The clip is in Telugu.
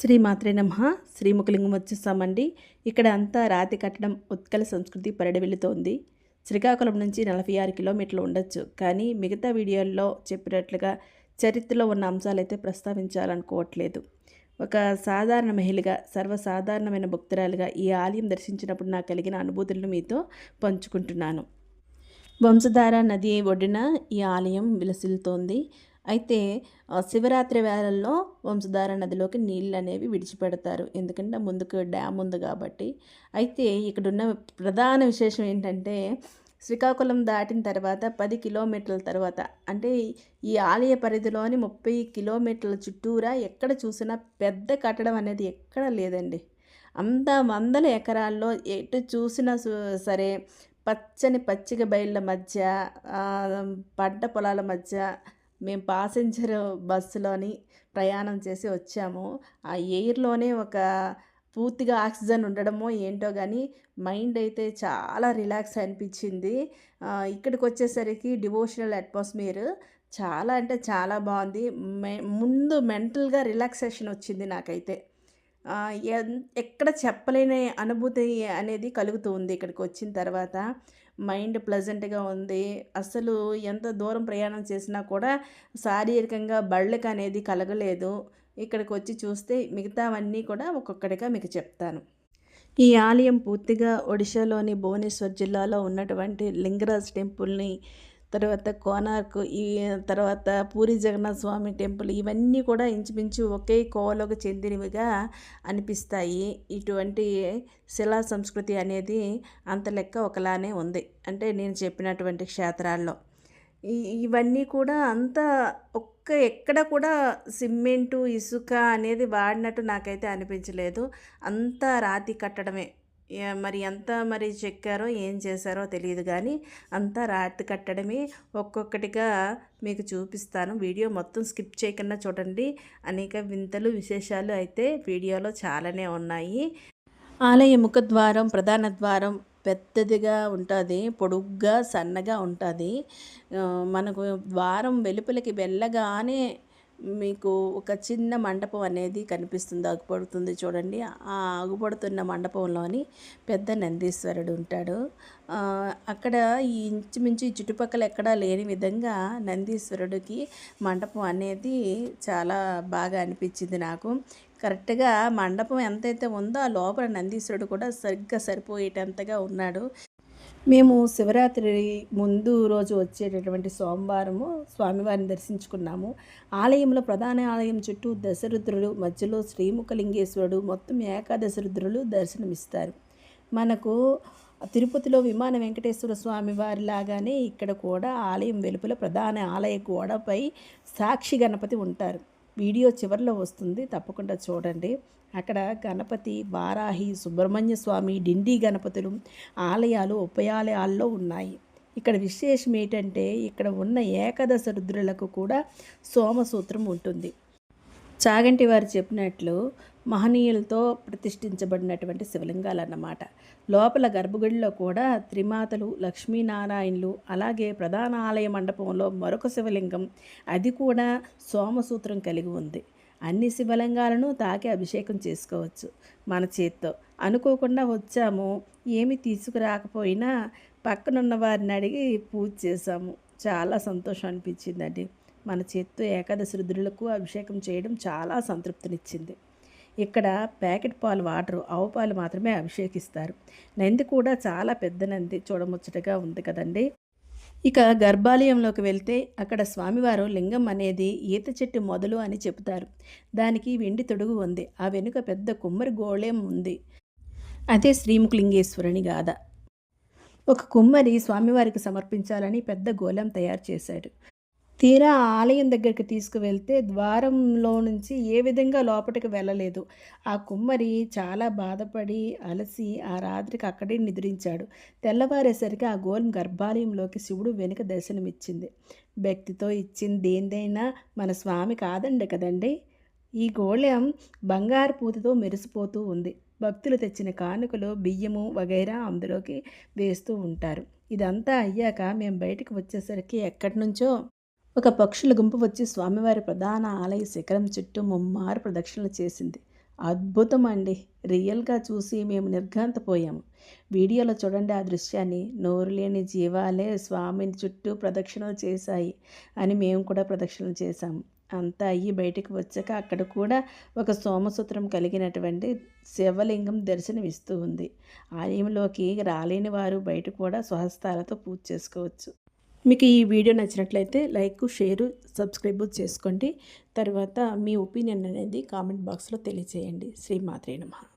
శ్రీమాత్రే నమః. శ్రీముఖలింగం వచ్చేసామండి. ఇక్కడ అంతా రాతి కట్టడం ఉత్కల సంస్కృతి పరిడవిల్లుతోంది. శ్రీకాకుళం నుంచి 46 కిలోమీటర్లు ఉండొచ్చు. కానీ మిగతా వీడియోల్లో చెప్పినట్లుగా చరిత్రలో ఉన్న అంశాలైతే ప్రస్తావించాలనుకోవట్లేదు. ఒక సాధారణ మహిళగా, సర్వసాధారణమైన భక్తురాలిగా ఈ ఆలయం దర్శించినప్పుడు నాకు కలిగిన అనుభూతులను మీతో పంచుకుంటున్నాను. వంశధార నది ఒడ్డున ఈ ఆలయం విలసిల్లుతోంది. అయితే శివరాత్రి వేళల్లో వంశధార నదిలోకి నీళ్ళు అనేవి విడిచిపెడతారు. ఎందుకంటే ముందుకు డ్యామ్ ఉంది కాబట్టి. అయితే ఇక్కడున్న ప్రధాన విశేషం ఏంటంటే శ్రీకాకుళం దాటిన తర్వాత 10 కిలోమీటర్ల తర్వాత అంటే ఈ ఆలయ పరిధిలోని 30 కిలోమీటర్ల చుట్టూరా ఎక్కడ చూసినా పెద్ద కట్టడం అనేది ఎక్కడ లేదండి. అంత వందల ఎకరాల్లో ఎటు చూసినా సరే పచ్చని పచ్చిక బయళ్ళ మధ్య పంట పొలాల మధ్య మేము పాసెంజర్ బస్సులోని ప్రయాణం చేసి వచ్చాము. ఆ ఎయిర్‌లోనే ఒక పూర్తిగా ఆక్సిజన్ ఉండడమో ఏంటో గానీ మైండ్ అయితే చాలా రిలాక్స్ అనిపించింది. ఇక్కడికొచ్చేసరికి డివోషనల్ అట్మాస్ఫియర్ చాలా అంటే చాలా బావుంది. ముందు మెంటల్‌గా రిలాక్సేషన్ వచ్చింది నాకైతే. ఎక్కడ చెప్పలేని అనుభూతి అనేది కలుగుతూ ఉంది ఇక్కడికొచ్చిన తర్వాత. మైండ్ ప్లెజెంట్‌గా ఉంది. అసలు ఎంత దూరం ప్రయాణం చేసినా కూడా శారీరకంగా బడలికనేది కలగలేదు. ఇక్కడికొచ్చి చూస్తే మిగతావన్నీ కూడా ఒక్కొక్కటిగా మీకు చెప్తాను. ఈ ఆలయం పూర్తిగా ఒడిశాలోని భువనేశ్వర్ జిల్లాలో ఉన్నటువంటి లింగరాజ్ టెంపుల్‌ని, తర్వాత కోనార్క్, తర్వాత పూరి జగన్నాథ స్వామి టెంపుల్ ఇవన్నీ కూడా ఇంచుమించు ఒకే కోవలోకి చెందినవిగా అనిపిస్తాయి. ఇటువంటి శిలా సంస్కృతి అనేది అంత లెక్క ఒకలానే ఉంది. అంటే నేను చెప్పినటువంటి క్షేత్రాల్లో. ఇవన్నీ కూడా అంతా ఎక్కడ కూడా సిమెంటు, ఇసుక అనేది వాడినట్టు నాకైతే అనిపించలేదు. అంతా రాతి కట్టడమే. మరి ఎంత చెక్కారో, ఏం చేశారో తెలీదు గానీ, అంతా రాతి కట్టడమే. ఒక్కొక్కటిగా మీకు చూపిస్తాను. వీడియో మొత్తం స్కిప్ చేయకుండా చూడండి. అనేక వింతలు, విశేషాలు అయితే వీడియోలో చాలానే ఉన్నాయి. ఆలయ ముఖద్వారం, ప్రధాన ద్వారం పెద్దదిగా ఉంటుంది. పొడుగ్గా, సన్నగా ఉంటుంది. మనకు ద్వారం వెలుపలికి వెళ్ళగానే మీకు ఒక చిన్న మండపం అనేది కనిపిస్తుంది, అగుపడుతుంది చూడండి. ఆ అగుపడుతున్న మండపంలోని పెద్ద నందీశ్వరుడు ఉంటాడు. అక్కడ ఈ ఇంచుమించు ఈ చుట్టుపక్కల ఎక్కడా లేని విధంగా నందీశ్వరుడికి మండపం అనేది చాలా బాగా అనిపించింది నాకు. కరెక్ట్గా మండపం ఎంతైతే ఉందో ఆ లోపల నందీశ్వరుడు కూడా సరిగ్గా సరిపోయేటంతగా ఉన్నాడు. మేము శివరాత్రి ముందు రోజు వచ్చేటటువంటి సోమవారము స్వామివారిని దర్శించుకున్నాము. ఆలయంలో ప్రధాన ఆలయం చుట్టూ దశరుద్రులు, మధ్యలో శ్రీముఖలింగేశ్వరుడు, మొత్తం ఏకాదశ రుద్రులు దర్శనమిస్తారు. మనకు తిరుపతిలో విమాన వెంకటేశ్వర స్వామి వారి లాగానే ఇక్కడ కూడా ఆలయం వెలుపల ప్రధాన ఆలయ గోడపై సాక్షి గణపతి ఉంటారు. వీడియో చివరిలో వస్తుంది, తప్పకుండా చూడండి. అక్కడ గణపతి, వారాహి, సుబ్రహ్మణ్య స్వామి, డిండి గణపతులు ఆలయాలు ఉపాలయాల్లో ఉన్నాయి. ఇక్కడ విశేషం ఏంటంటే ఇక్కడ ఉన్న ఏకాదశ రుద్రులకు కూడా సోమసూత్రం ఉంటుంది. చాగంటి వారు చెప్పినట్లు మహనీయులతో ప్రతిష్ఠించబడినటువంటి శివలింగాలు అన్నమాట. లోపల గర్భగుడిలో కూడా త్రిమాతలు, లక్ష్మీనారాయణులు, అలాగే ప్రధాన ఆలయ మండపంలో మరొక శివలింగం, అది కూడా సోమసూత్రం కలిగి ఉంది. అన్ని శివలింగాలను తాకి అభిషేకం చేసుకోవచ్చు మన చేత్తో. అనుకోకుండా వచ్చాము, ఏమి తీసుకురాకపోయినా పక్కనున్న వారిని అడిగి పూజ చేశాము. చాలా సంతోషం అనిపించిందండి. మన చేత్తో ఏకాదశి రుద్రులకు అభిషేకం చేయడం చాలా సంతృప్తినిచ్చింది. ఇక్కడ ప్యాకెట్ పాలు వాడరు, ఆవు పాలు మాత్రమే అభిషేకిస్తారు. నంది కూడా చాలా పెద్ద నంది, చూడముచ్చటగా ఉంది కదండి. ఇక గర్భాలయంలోకి వెళ్తే అక్కడ స్వామివారు లింగం అనేది ఈత చెట్టు మొదలు అని చెబుతారు. దానికి వెండి తొడుగు ఉంది. ఆ వెనుక పెద్ద కుమ్మరి గోళం ఉంది. అదే శ్రీముఖలింగేశ్వరుని గాథ. ఒక కుమ్మరి స్వామివారికి సమర్పించాలని పెద్ద గోళం తయారు చేశాడు. తీరా ఆలయం దగ్గరికి తీసుకువెళ్తే ద్వారంలో నుంచి ఏ విధంగా లోపలికి వెళ్ళలేదు. ఆ కుమ్మరి చాలా బాధపడి అలసి ఆ రాత్రికి అక్కడే నిద్రించాడు. తెల్లవారేసరికి ఆ గోళం గర్భాలయంలోకి శివుడు వెనుక దర్శనమిచ్చింది. భక్తితో ఇచ్చింది దేనిదైనా మన స్వామి కాదండి కదండి. ఈ గోళం బంగారు పూతతో మెరిసిపోతూ ఉంది. భక్తులు తెచ్చిన కానుకలు, బియ్యము వగైరా అందులోకి వేస్తూ ఉంటారు. ఇదంతా అయ్యాక మేము బయటకు వచ్చేసరికి ఎక్కడి నుంచో ఒక పక్షుల గుంపు వచ్చి స్వామివారి ప్రధాన ఆలయ శిఖరం చుట్టూ ముమ్మారు ప్రదక్షిణలు చేసింది. అద్భుతం అండి. రియల్‌గా చూసి మేము నిర్ఘాంతపోయాము. వీడియోలో చూడండి ఆ దృశ్యాన్ని. నోరు లేని జీవాలే స్వామిని చుట్టూ ప్రదక్షిణలు చేశాయి అని మేము కూడా ప్రదక్షిణలు చేశాము. అంతా అయ్యి బయటికి వచ్చాక అక్కడ కూడా ఒక సోమసూత్రం కలిగినటువంటి శివలింగం దర్శనమిస్తూ ఉంది. ఆలయంలోకి రాలేని వారు బయట కూడా స్వహస్తాలతో పూజ చేసుకోవచ్చు. మీకు ఈ వీడియో నచ్చినట్లయితే లైక్, షేరు, సబ్స్క్రైబ్ చేసుకోండి. తర్వాత మీ ఒపీనియన్ అనేది కామెంట్ బాక్స్లో తెలియజేయండి. శ్రీమాత్రే నమః.